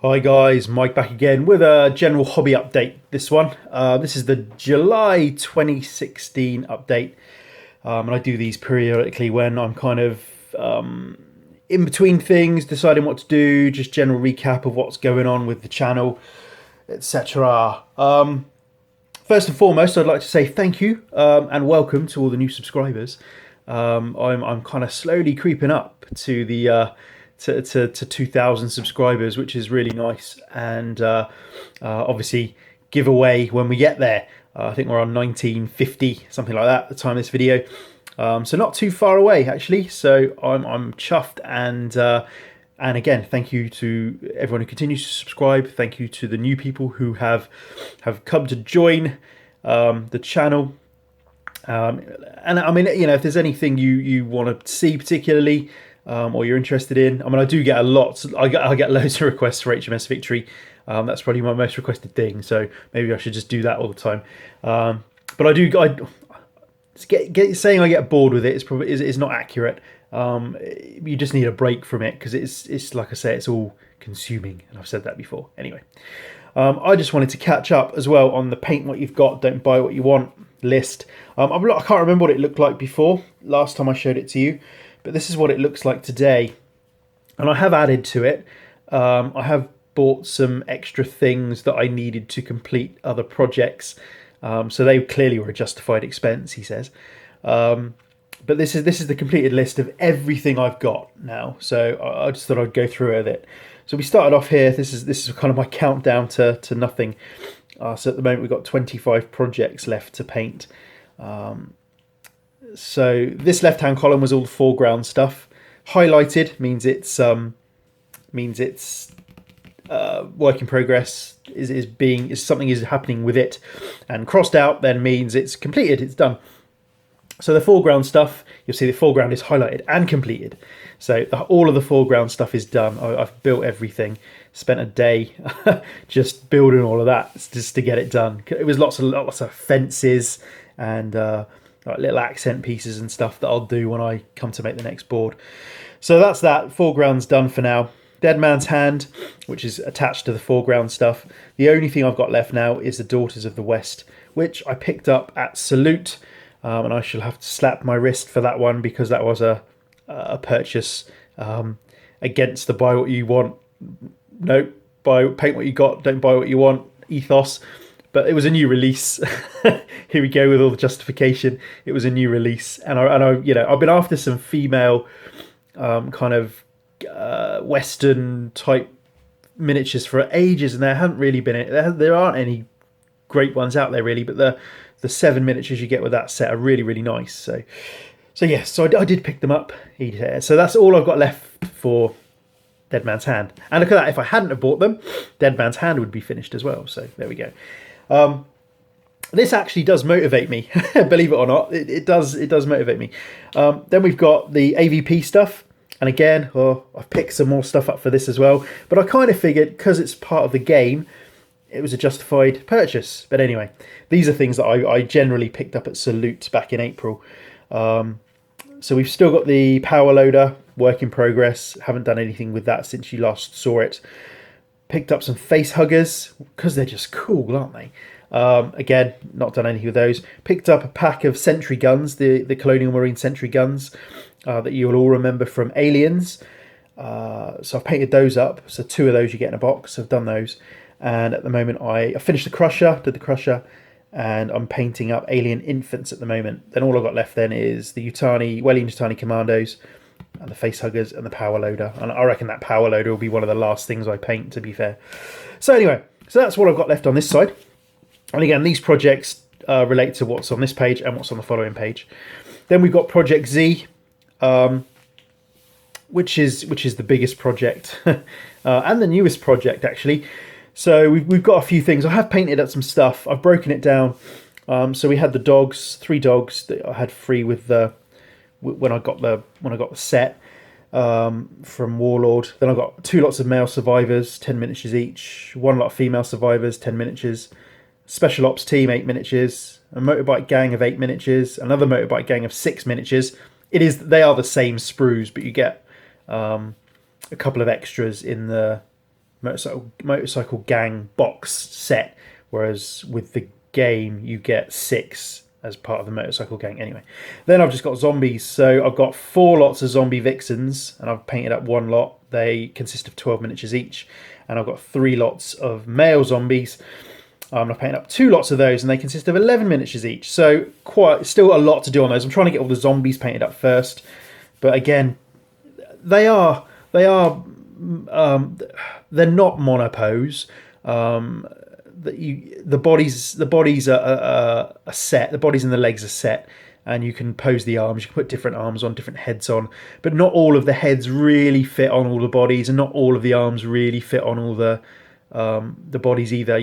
Hi guys, Mike back again with a general hobby update. This one, this is the July 2016 update, and I do these periodically when I'm kind of in between things, deciding what to do, just general recap of what's going on with the channel, etc. First and foremost, I'd like to say thank you and welcome to all the new subscribers. I'm kind of slowly creeping up to the to 2,000 subscribers, which is really nice, and obviously giveaway when we get there. I think we're on 1950, something like that at the time of this video, so not too far away actually. So I'm chuffed, and again, thank you to everyone who continues to subscribe. Thank you to the new people who have come to join the channel. And I mean, you know, if there's anything you want to see particularly, or you're interested in, I mean, I do get a lot. I get loads of requests for HMS Victory. That's probably my most requested thing. So maybe I should just do that all the time. But saying I get bored with it is not accurate. You just need a break from it because it's like I say, it's all consuming, and I've said that before. Anyway, I just wanted to catch up as well on the paint what you've got, don't buy what you want list. I can't remember what it looked like before last time I showed it to you, but this is what it looks like today, and I have added to it. I have bought some extra things that I needed to complete other projects, so they clearly were a justified expense, he says. But this is the completed list of everything I've got now, so I just thought I'd go through with it. So we started off here. This is kind of my countdown to nothing. So at the moment we've got 25 projects left to paint. So this left-hand column was all the foreground stuff. Highlighted means it's work in progress, is something is happening with it, and crossed out then means it's completed, it's done. So the foreground stuff, you'll see the foreground is highlighted and completed. So all of the foreground stuff is done. I've built everything, spent a day just building all of that just to get it done. It was lots of fences and like little accent pieces and stuff that I'll do when I come to make the next board. So that's that. Foreground's done for now. Dead Man's Hand, which is attached to the foreground stuff. The only thing I've got left now is the Daughters of the West, which I picked up at Salute. And I shall have to slap my wrist for that one because that was a purchase against the buy what you want, no, paint what you got, don't buy what you want ethos. But it was a new release. Here we go with all the justification. It was a new release, and I you know, I've been after some female kind of Western type miniatures for ages, and there haven't really been there aren't any great ones out there really, but the 7 miniatures you get with that set are really nice. So yes, so I did pick them up. So that's all I've got left for Dead Man's Hand. And look at that, if I hadn't have bought them, Dead Man's Hand would be finished as well. So there we go. This actually does motivate me, believe it or not. It does motivate me. Then we've got the AVP stuff. And again, I've picked some more stuff up for this as well. But I kind of figured, because it's part of the game, it was a justified purchase. But anyway, these are things that I generally picked up at Salute back in April. So we've still got the power loader, work in progress. Haven't done anything with that since you last saw it. Picked up some face huggers because they're just cool, aren't they? Again, not done anything with those. Picked up a pack of sentry guns, the Colonial Marine sentry guns that you'll all remember from Aliens. So I've painted those up. So 2 of those you get in a box. I've done those. And at the moment I finished the Crusher, did the Crusher, and I'm painting up Alien Infants at the moment. Then all I've got left then is the Wellian Yutani Commandos, and the face huggers, and the power loader. And I reckon that power loader will be one of the last things I paint, to be fair. So anyway, so that's what I've got left on this side. And again, these projects relate to what's on this page and what's on the following page. Then we've got Project Z, which is the biggest project and the newest project actually. So we've got a few things. I have painted up some stuff. I've broken it down. So we had the dogs, 3 dogs that I had free with when I got the set from Warlord. Then I got 2 lots of male survivors, 10 miniatures each. 1 lot of female survivors, 10 miniatures. Special ops team, 8 miniatures. A motorbike gang of 8 miniatures. Another motorbike gang of 6 miniatures. They are the same sprues, but you get a couple of extras in the motorcycle gang box set, whereas with the game you get 6 as part of the motorcycle gang. Anyway, then I've just got zombies. So I've got 4 lots of zombie vixens, and I've painted up 1 lot. They consist of 12 miniatures each, and I've got 3 lots of male zombies. I've painted up 2 lots of those, and they consist of 11 miniatures each. So still a lot to do on those. I'm trying to get all the zombies painted up first, but again, they're not monopose. The bodies are set. The bodies and the legs are set, and you can pose the arms. You can put different arms on, different heads on, but not all of the heads really fit on all the bodies, and not all of the arms really fit on all the bodies either.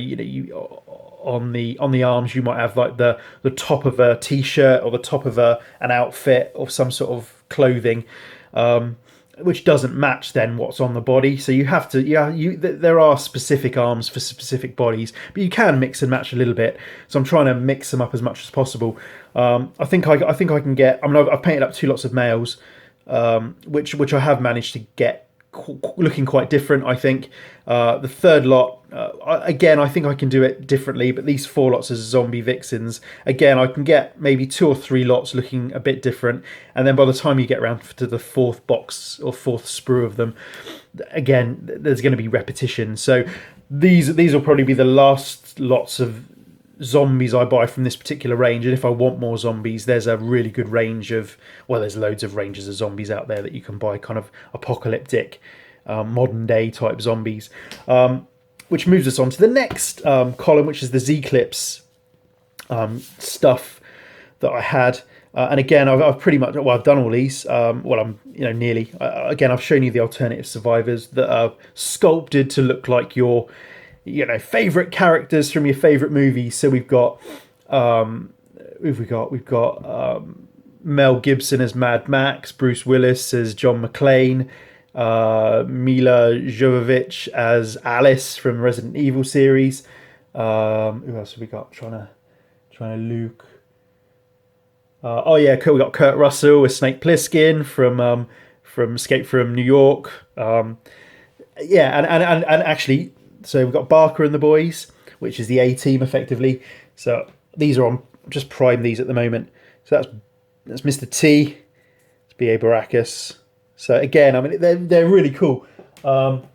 On the arms you might have like the top of a t-shirt or the top of an outfit or some sort of clothing, which doesn't match then what's on the body. So you have to, there are specific arms for specific bodies, but you can mix and match a little bit. So I'm trying to mix them up as much as possible. I think I can get. I mean, I've painted up 2 lots of males, which I have managed to get looking quite different. I think the 3rd lot, again, I think I can do it differently, but these 4 lots of zombie vixens, again, I can get maybe 2 or 3 lots looking a bit different, and then by the time you get around to the 4th box or 4th sprue of them, again, there's going to be repetition. So these will probably be the last lots of zombies I buy from this particular range, and if I want more zombies, there's a really good range of, well, there's loads of ranges of zombies out there that you can buy, kind of apocalyptic, modern day type zombies, which moves us on to the next column, which is the Z-Eclipse stuff that I had. And again, I've pretty much, well, I've done all these. I'm, nearly. Again, I've shown you the alternative survivors that are sculpted to look like your favorite characters from your favorite movies. So we've got Mel Gibson as Mad Max, Bruce Willis as John McClane, Mila Jovovich as Alice from Resident Evil series. Who else have we got? Trying to Luke. Cool. We got Kurt Russell as Snake Plissken from Escape from New York. And actually. So we've got Barker and the boys, which is the A-team effectively. So these are on, just prime these at the moment. So that's Mr. T, it's B.A. Baracus. So again, I mean, they're really cool. And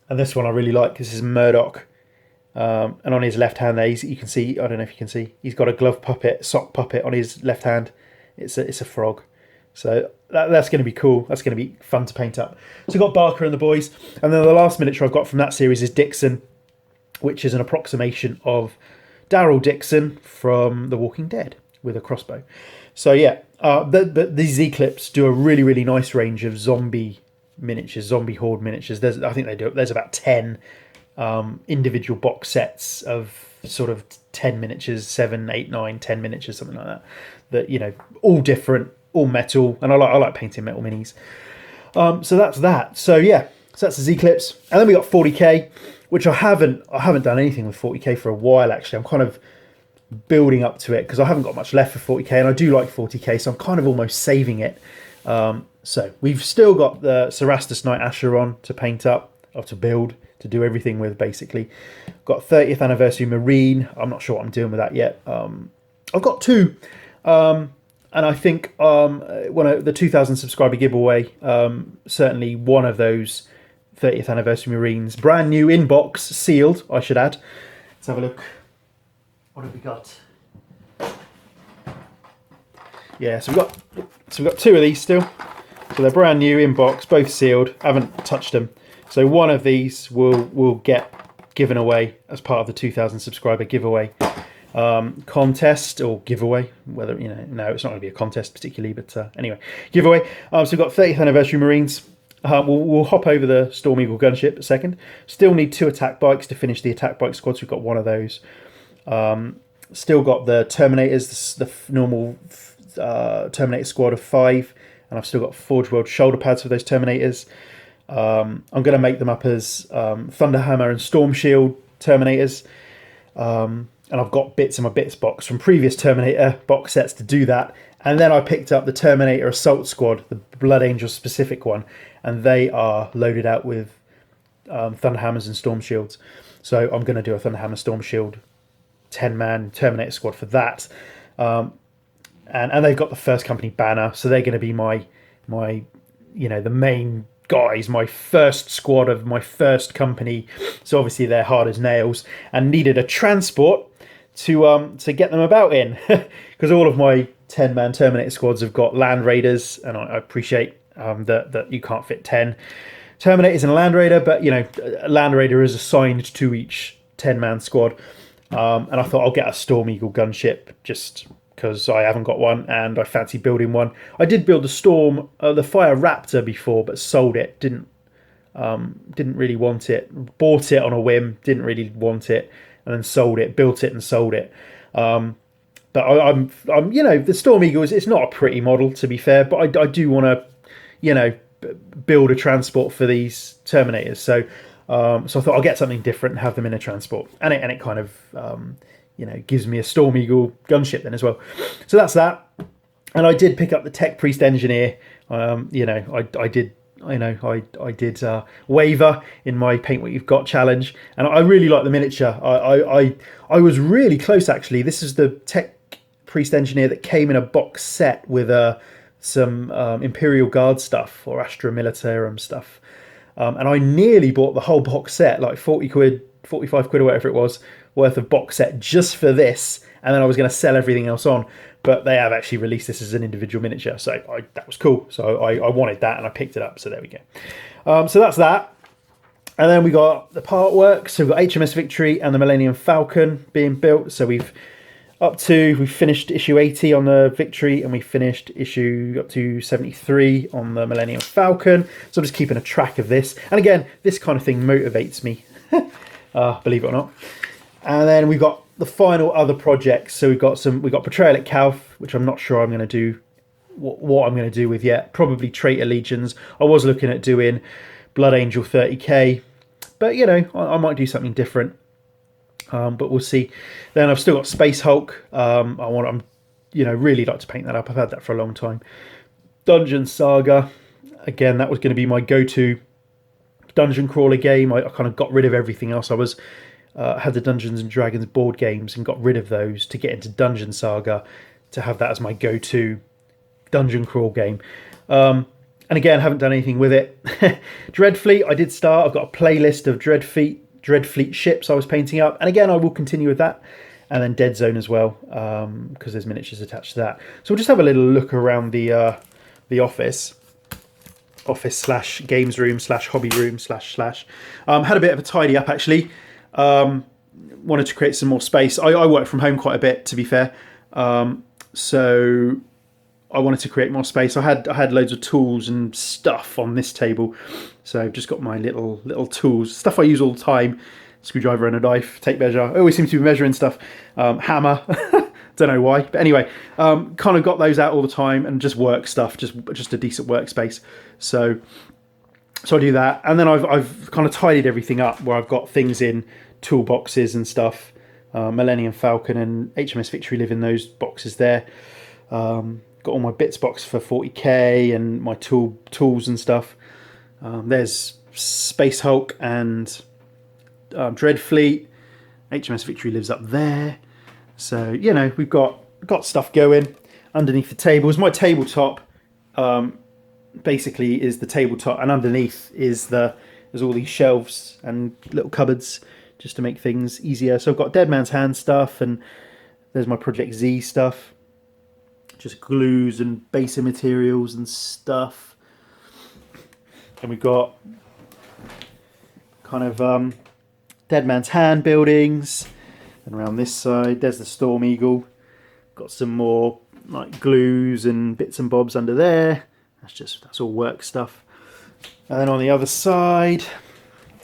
this one I really like. This is Murdoch. And on his left hand there, you can see, I don't know if you can see, he's got a sock puppet on his left hand. It's a frog. So that's going to be cool. That's going to be fun to paint up. So we've got Barker and the boys. And then the last miniature I've got from that series is Dixon, which is an approximation of Daryl Dixon from The Walking Dead with a crossbow. So yeah, but these Z-Eclipse do a really, really nice range of zombie miniatures, zombie horde miniatures. There's about 10 individual box sets of sort of 10 miniatures, 7, 8, 9, 10 miniatures, something like that, all different, all metal, and I like painting metal minis. So that's that. So yeah, so that's the Z-Eclipse, and then we got 40k, which I haven't done anything with 40k for a while. Actually, I'm kind of building up to it because I haven't got much left for 40k, and I do like 40k, so I'm kind of almost saving it. So we've still got the Cerastus Knight Acheron to paint up, or to build, to do everything with basically. Got 30th anniversary Marine. I'm not sure what I'm doing with that yet. I've got 2. And I think the 2,000 subscriber giveaway, certainly one of those 30th anniversary Marines, brand new in box, sealed, I should add. Let's have a look. What have we got? Yeah, so we've got 2 of these still. So they're brand new in box, both sealed. Haven't touched them. So one of these will get given away as part of the 2,000 subscriber giveaway. Contest or giveaway, whether no, it's not going to be a contest particularly, but anyway, giveaway. So we've got 30th anniversary Marines. We'll hop over the Storm Eagle gunship a second. Still need 2 attack bikes to finish the attack bike squad, so we've got 1 of those. Still got the Terminators, the normal Terminator squad of 5, and I've still got Forge World shoulder pads for those Terminators. I'm going to make them up as Thunderhammer and Storm Shield Terminators. And I've got bits in my bits box from previous Terminator box sets to do that. And then I picked up the Terminator Assault Squad, the Blood Angel specific one, and they are loaded out with Thunderhammers and Storm Shields. So I'm going to do a Thunderhammer Storm Shield 10-man Terminator squad for that. And they've got the first company banner, so they're going to be my the main guys, my first squad of my first company. So obviously they're hard as nails and needed a transport to get them about in, because all of my 10-man Terminator squads have got Land Raiders, and I appreciate that you can't fit 10 Terminators in a Land Raider, but a Land Raider is assigned to each 10-man squad. And I thought I'll get a Storm Eagle gunship just because I haven't got one and I fancy building one. I did build the Fire Raptor before, but sold it. Didn't really want it. Bought it on a whim. Didn't really want it, and then sold it. Built it and sold it. But I'm the Storm Eagle it's not a pretty model, to be fair, but I do want to build a transport for these Terminators. So I thought I'll get something different and have them in a transport, and it kind of gives me a Storm Eagle gunship then as well. So that's that. And I did pick up the Tech Priest Engineer. I did waver in my Paint What You've Got challenge, and I really like the miniature. I was really close, actually. This is the Tech Priest Engineer that came in a box set with some Imperial Guard stuff or Astra Militarum stuff. And I nearly bought the whole box set, like 40 quid, 45 quid or whatever it was, worth of box set just for this. And then I was going to sell everything else on. But they have actually released this as an individual miniature. So that was cool. So I wanted that and I picked it up. So there we go. So that's that. And then we got the part work. So we've got HMS Victory and the Millennium Falcon being built. So we finished issue 80 on the Victory, and we finished issue up to 73 on the Millennium Falcon. So I'm just keeping a track of this. And again, this kind of thing motivates me, believe it or not. And then we've got the final other projects. So we've got Betrayal at Calf, which I'm not sure I'm going to do what I'm going to do with yet. Probably Traitor Legions. I was looking at doing Blood Angel 30k, but I might do something different. But we'll see. Then I've still got Space Hulk. I'm really like to paint that up. I've had that for a long time. Dungeon Saga. Again, that was going to be my go-to dungeon crawler game. I kind of got rid of everything else. I had the Dungeons and Dragons board games and got rid of those to get into Dungeon Saga, to have that as my go-to dungeon crawl game. And again, haven't done anything with it. Dreadfleet, I did start. I've got a playlist of Dreadfleet ships I was painting up, and again I will continue with that. And then Dead Zone as well, because there's miniatures attached to that. So we'll just have a little look around the office slash games room slash hobby room slash. Had a bit of a tidy up, actually. Wanted to create some more space. I work from home quite a bit, to be fair, so I wanted to create more space. I had loads of tools and stuff on this table, so I've just got my little tools, stuff I use all the time: screwdriver and a knife, tape measure. I always seem to be measuring stuff. Hammer. Don't know why, but anyway, kind of got those out all the time, and just work stuff, just a decent workspace. So I do that, and then I've kind of tidied everything up where I've got things in toolboxes and stuff. Millennium Falcon and HMS Victory live in those boxes there. Got all my bits box for 40k and my tools and stuff. There's Space Hulk and Dreadfleet. HMS Victory lives up there. So we've got stuff going underneath the tables. My tabletop basically is the tabletop, and underneath there's all these shelves and little cupboards just to make things easier. So I've got Dead Man's Hand stuff, and there's my Project Z stuff, just glues and basic materials and stuff. And we've got kind of Dead Man's Hand buildings, and around this side there's the Storm Eagle. Got some more like glues and bits and bobs under there. That's all work stuff. And then on the other side,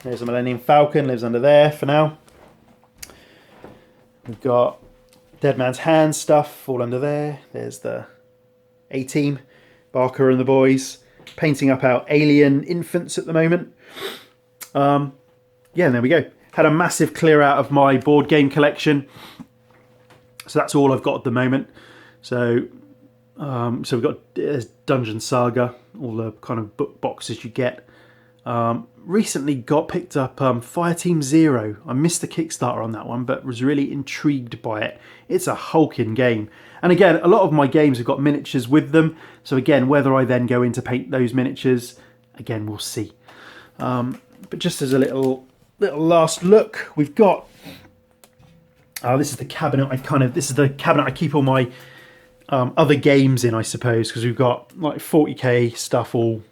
there's a Millennium Falcon, lives under there for now. We've got Dead Man's Hand stuff all under there. There's the A-Team, Barker and the boys, painting up our alien infants at the moment. And there we go. Had a massive clear out of my board game collection. So that's all I've got at the moment. So we've got Dungeon Saga, all the kind of book boxes you get. Recently got picked up Fireteam Zero. I missed the Kickstarter on that one, but was really intrigued by it. It's a hulking game. And again, a lot of my games have got miniatures with them. So again, whether I then go in to paint those miniatures, again, we'll see. But just as a little last look, we've got... this is the cabinet. This is the cabinet I keep all my other games in, I suppose, because we've got like 40k stuff all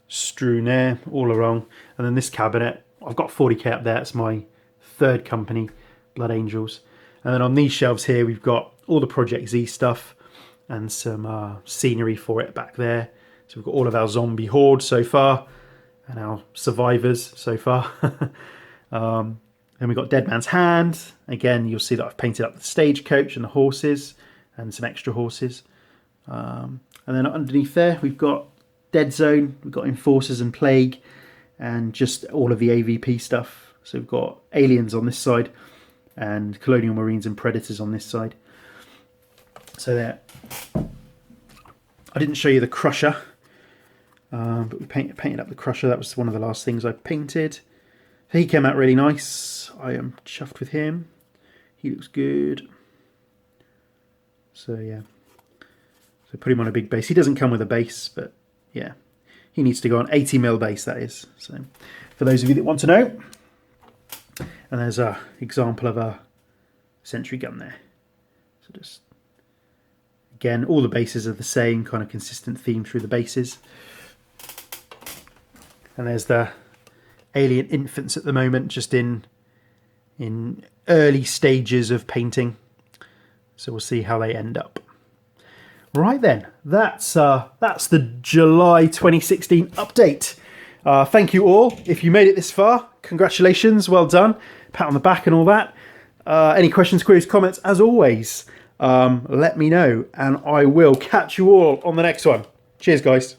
strewn there, all around. And then this cabinet, I've got 40k up there. It's my third company, Blood Angels. And then on these shelves here, we've got all the Project Z stuff and some scenery for it back there. So we've got all of our zombie horde so far and our survivors so far. Then we've got Dead Man's Hand. Again, you'll see that I've painted up the stagecoach and the horses and some extra horses. And then underneath there, we've got Dead Zone, we've got Enforcers and Plague, and just all of the AVP stuff. So we've got Aliens on this side, and Colonial Marines and Predators on this side. So there. I didn't show you the Crusher, but we painted up the Crusher. That was one of the last things I painted. He came out really nice. I am chuffed with him. He looks good. So yeah. So put him on a big base. He doesn't come with a base, but yeah, he needs to go on 80mm base, that is. So for those of you that want to know. And there's an example of a sentry gun there. So just, again, all the bases are the same, kind of consistent theme through the bases. And there's the alien infants at the moment, just in early stages of painting. So we'll see how they end up. Right then, that's the July 2016 update. Thank you all. If you made it this far, congratulations, well done. Pat on the back and all that. Any questions, queries, comments, as always, let me know, and I will catch you all on the next one. Cheers, guys.